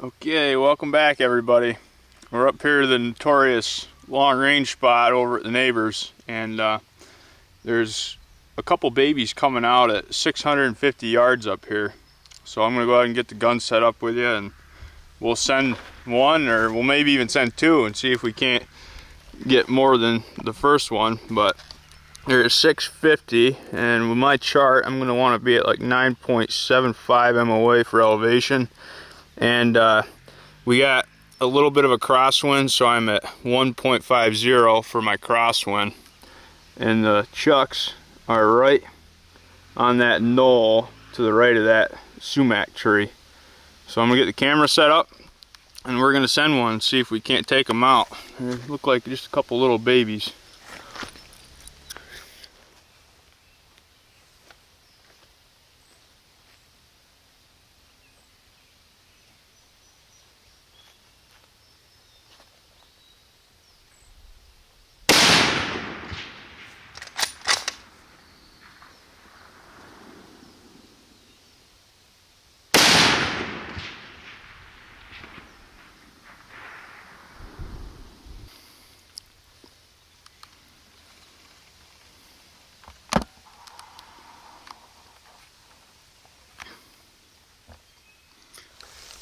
Okay, welcome back everybody. We're up here to the notorious long range spot over at the neighbors, and there's a couple babies coming out at 650 yards up here. So I'm gonna go ahead and get the gun set up with you, and we'll send one, or we'll maybe even send two and see if we can't get more than the first one. But there's 650, and with my chart I'm gonna want to be at like 9.75 MOA for elevation. And we got a little bit of a crosswind, so I'm at 1.50 for my crosswind. And the chucks are right on that knoll to the right of that sumac tree. So I'm gonna get the camera set up, and we're gonna send one and see if we can't take them out. They look like just a couple little babies.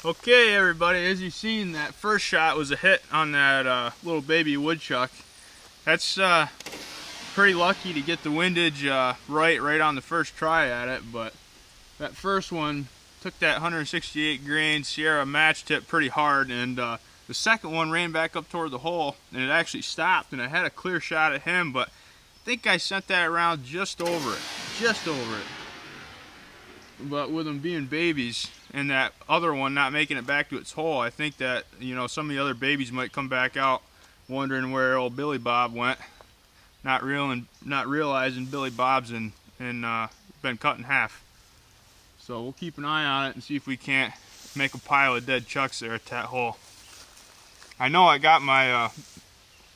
Okay everybody, as you've seen, that first shot was a hit on that little baby woodchuck. That's pretty lucky to get the windage right on the first try at it, but that first one took that 168 grain Sierra match tip pretty hard, and the second one ran back up toward the hole, and it actually stopped, and I had a clear shot at him, but I think I sent that around just over it. But with them being babies and that other one not making it back to its hole, I think that, you know, some of the other babies might come back out wondering where old Billy Bob went, not realizing Billy Bob's been cut in half. So we'll keep an eye on it and see if we can't make a pile of dead chucks there at that hole. I know I got my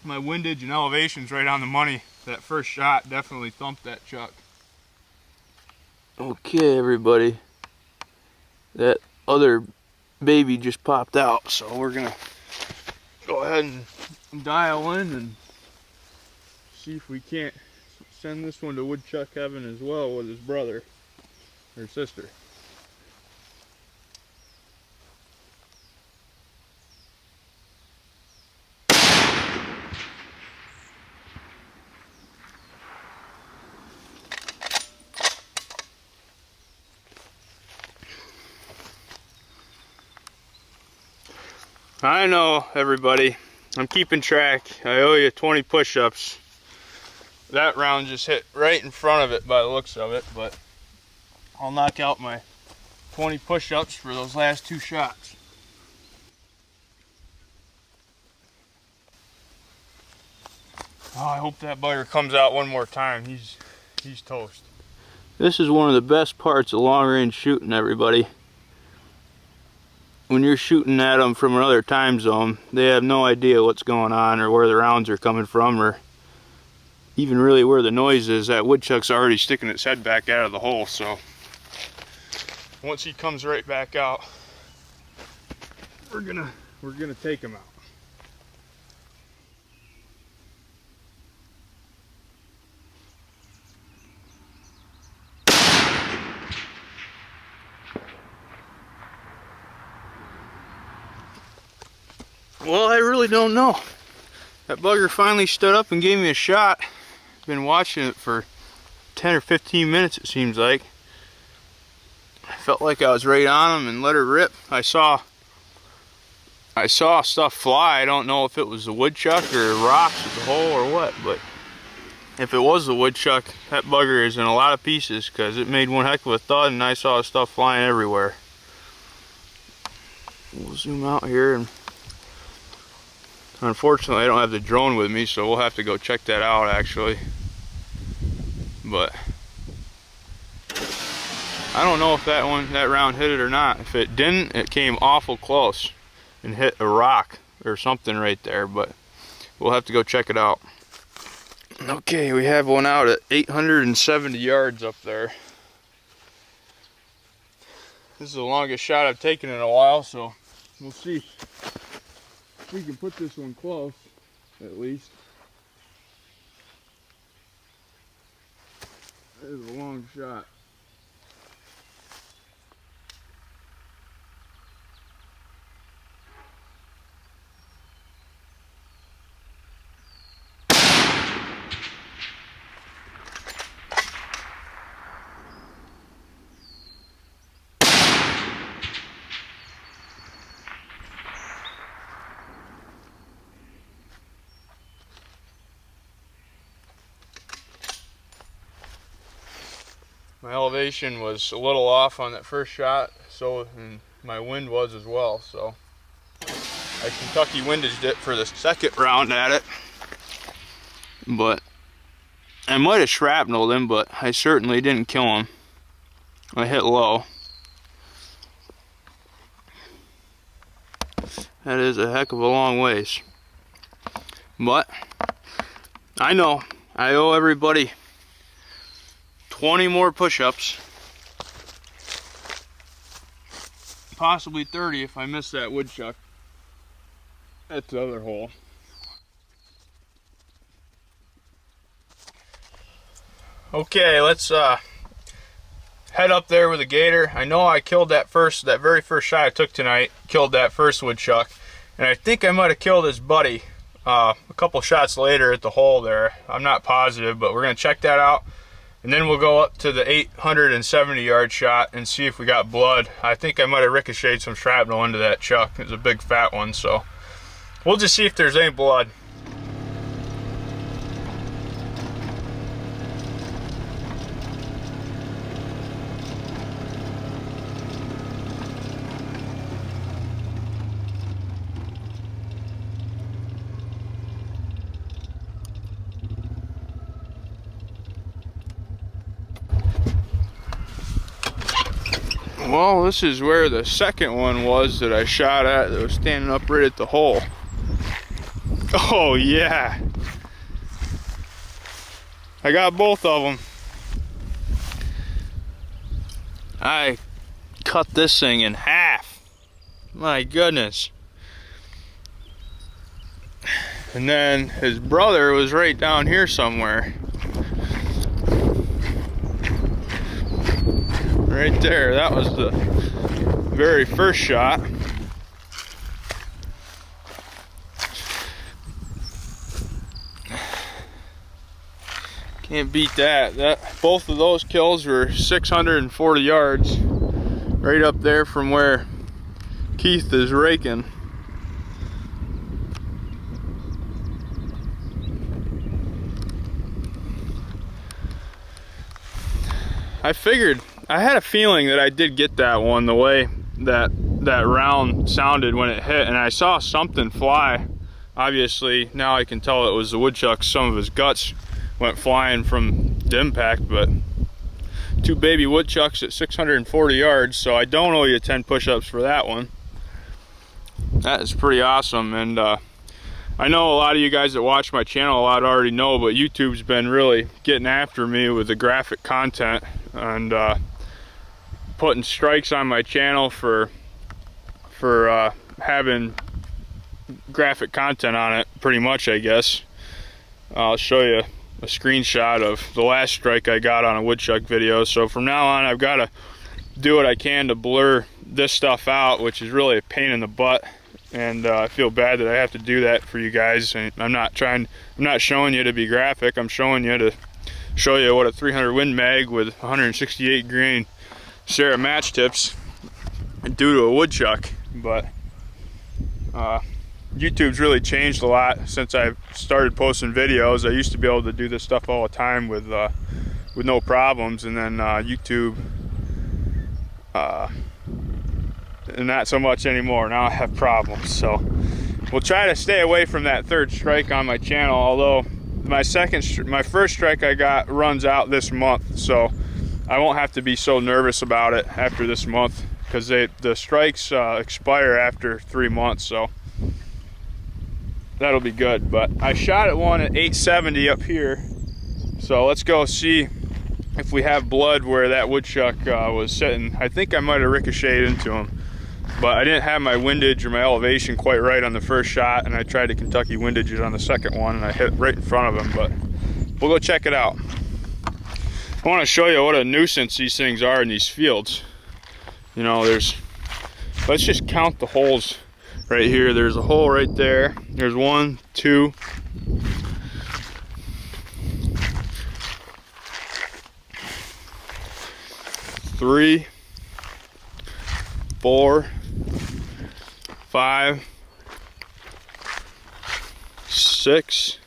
my windage and elevations right on the money. That first shot definitely thumped that chuck. Okay everybody, that other baby just popped out, so we're gonna go ahead and dial in and see if we can't send this one to woodchuck heaven as well with his brother or sister. I know everybody, I'm keeping track. I owe you 20 push-ups. That round just hit right in front of it by the looks of it, but I'll knock out my 20 push-ups for those last two shots. Oh, I hope that bugger comes out one more time. He's toast. This is one of the best parts of long-range shooting, everybody. When you're shooting at them from another time zone, they have no idea what's going on or where the rounds are coming from, or even really where the noise is. That woodchuck's already sticking its head back out of the hole, so once he comes right back out, we're gonna take him out. Well, I really don't know. That bugger finally stood up and gave me a shot. Been watching it for 10 or 15 minutes, it seems like. I felt like I was right on him and let her rip. I saw stuff fly. I don't know if it was the woodchuck or rocks at the hole or what, but if it was the woodchuck, that bugger is in a lot of pieces, because it made one heck of a thud and I saw stuff flying everywhere. We'll zoom out here, and unfortunately I don't have the drone with me, so we'll have to go check that out actually. But I don't know if that round hit it or not. If it didn't, it came awful close and hit a rock or something right there, but we'll have to go check it out. Okay, we have one out at 870 yards up there. This is the longest shot I've taken in a while, so We'll see if we can put this one close, at least. That is a long shot. My elevation was a little off on that first shot, so and my wind was as well, so I Kentucky windaged it for the second round at it. But I might have shrapneled him, but I certainly didn't kill him. I hit low. That is a heck of a long ways. But I know I owe everybody 20 more push-ups, possibly 30 if I miss that woodchuck at the other hole. Okay, let's head up there with a gator. I know I killed that very first shot I took tonight, killed that first woodchuck, and I think I might have killed his buddy a couple shots later at the hole there. I'm not positive, but we're gonna check that out. And then we'll go up to the 870-yard shot and see if we got blood. I think I might have ricocheted some shrapnel into that chuck. It was a big fat one, so we'll just see if there's any blood. Well, this is where the second one was that I shot at that was standing up right at the hole. Oh yeah, I got both of them. I cut this thing in half. My goodness. And then his brother was right down here somewhere. Right there, that was the very first shot. Can't beat that. Both of those kills were 640 yards, right up there from where Keith is raking. I had a feeling that I did get that one the way that round sounded when it hit, and I saw something fly. Obviously, now I can tell it was the woodchuck. Some of his guts went flying from the impact, but two baby woodchucks at 640 yards, so I don't owe you 10 push-ups for that one. That is pretty awesome, and I know a lot of you guys that watch my channel a lot already know, but YouTube's been really getting after me with the graphic content and putting strikes on my channel for having graphic content on it, pretty much, I guess. I'll show you a screenshot of the last strike I got on a woodchuck video. So from now on, I've got to do what I can to blur this stuff out, which is really a pain in the butt, and I feel bad that I have to do that for you guys. And I'm not showing you to be graphic. I'm showing you to show you what a 300 Win Mag with 168 grain Sarah match tips do to a woodchuck. But YouTube's really changed a lot since I've started posting videos. I used to be able to do this stuff all the time with no problems, and then YouTube and not so much anymore. Now I have problems, so we'll try to stay away from that third strike on my channel, although my first strike I got runs out this month, so I won't have to be so nervous about it after this month, because the strikes expire after 3 months, so that'll be good. But I shot at one at 870 up here, so let's go see if we have blood where that woodchuck was sitting. I think I might have ricocheted into him, but I didn't have my windage or my elevation quite right on the first shot, and I tried to Kentucky windage it on the second one, and I hit right in front of him. But we'll go check it out. I want to show you what a nuisance these things are in these fields. You know, let's just count the holes right here. There's a hole right there. There's 1, 2, 3, 4, 5, 6,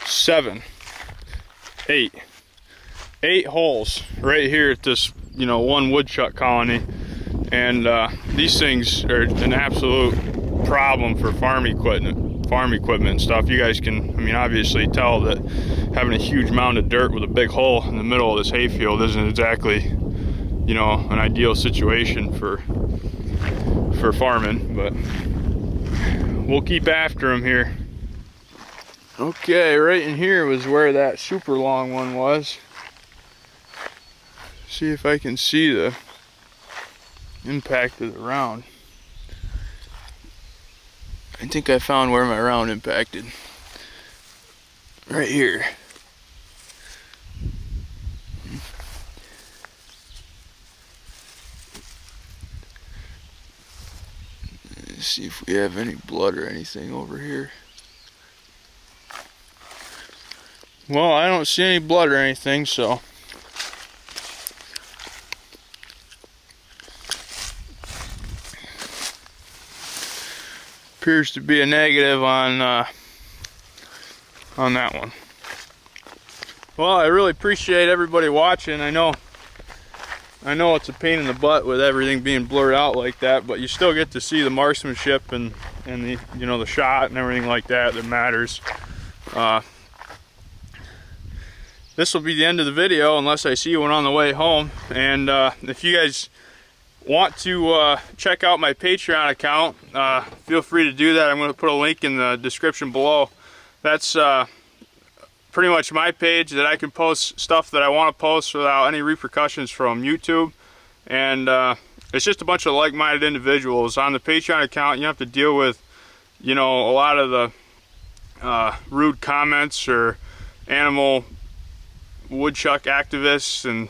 7, 8. 8 holes right here at this, you know, one woodchuck colony. And these things are an absolute problem for farm equipment and stuff. You guys can, I mean, obviously tell that having a huge mound of dirt with a big hole in the middle of this hayfield isn't exactly, you know, an ideal situation for farming, but we'll keep after them here. Okay, right in here was where that super long one was. See if I can see the impact of the round. I think I found where my round impacted. Right here. Let's see if we have any blood or anything over here. Well, I don't see any blood or anything, so appears to be a negative on that one. Well, I really appreciate everybody watching. I know it's a pain in the butt with everything being blurred out like that, but you still get to see the marksmanship and the, you know, the shot and everything like that matters. This will be the end of the video unless I see one on the way home. And if you guys want to check out my Patreon account, feel free to do that. I'm going to put a link in the description below. That's pretty much my page that I can post stuff that I want to post without any repercussions from YouTube. And it's just a bunch of like-minded individuals. On the Patreon account, you have to deal with, you know, a lot of the rude comments or animal woodchuck activists, and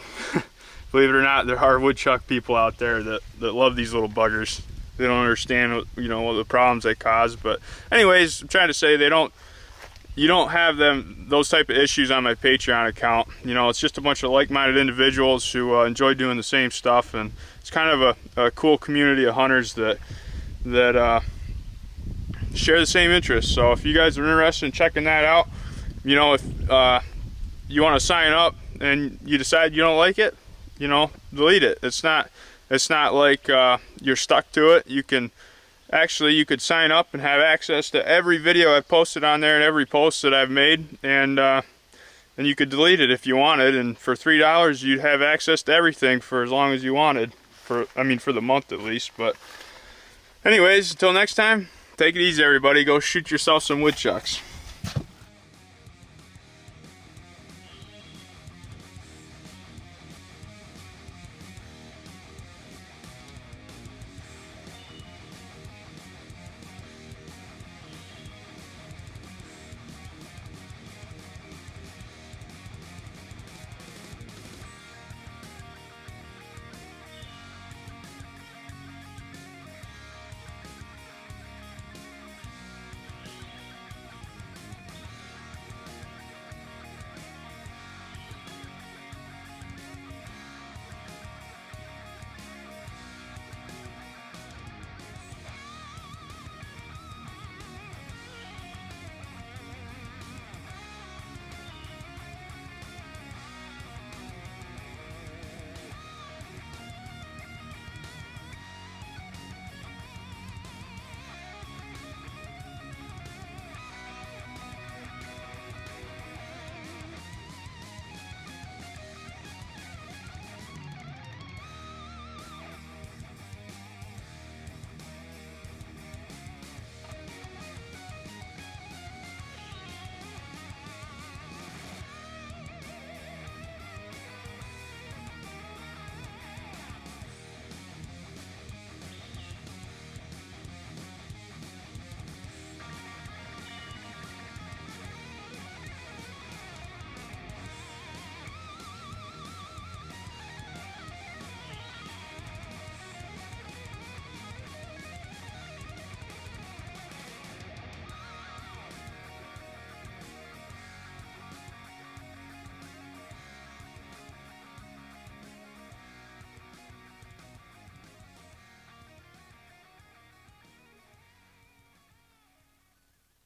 believe it or not, there are woodchuck people out there that love these little buggers. They don't understand what, you know, what the problems they cause. But anyways, I'm trying to say you don't have those type of issues on my Patreon account. You know, it's just a bunch of like-minded individuals who enjoy doing the same stuff, and it's kind of a cool community of hunters that share the same interests. So if you guys are interested in checking that out, you know, if you want to sign up and you decide you don't like it, you know, delete it. It's not like you're stuck to it. You could sign up and have access to every video I've posted on there and every post that I've made, and you could delete it if you wanted. And for $3, you'd have access to everything for as long as you wanted. For the month at least. But anyways, until next time, take it easy, everybody. Go shoot yourself some woodchucks.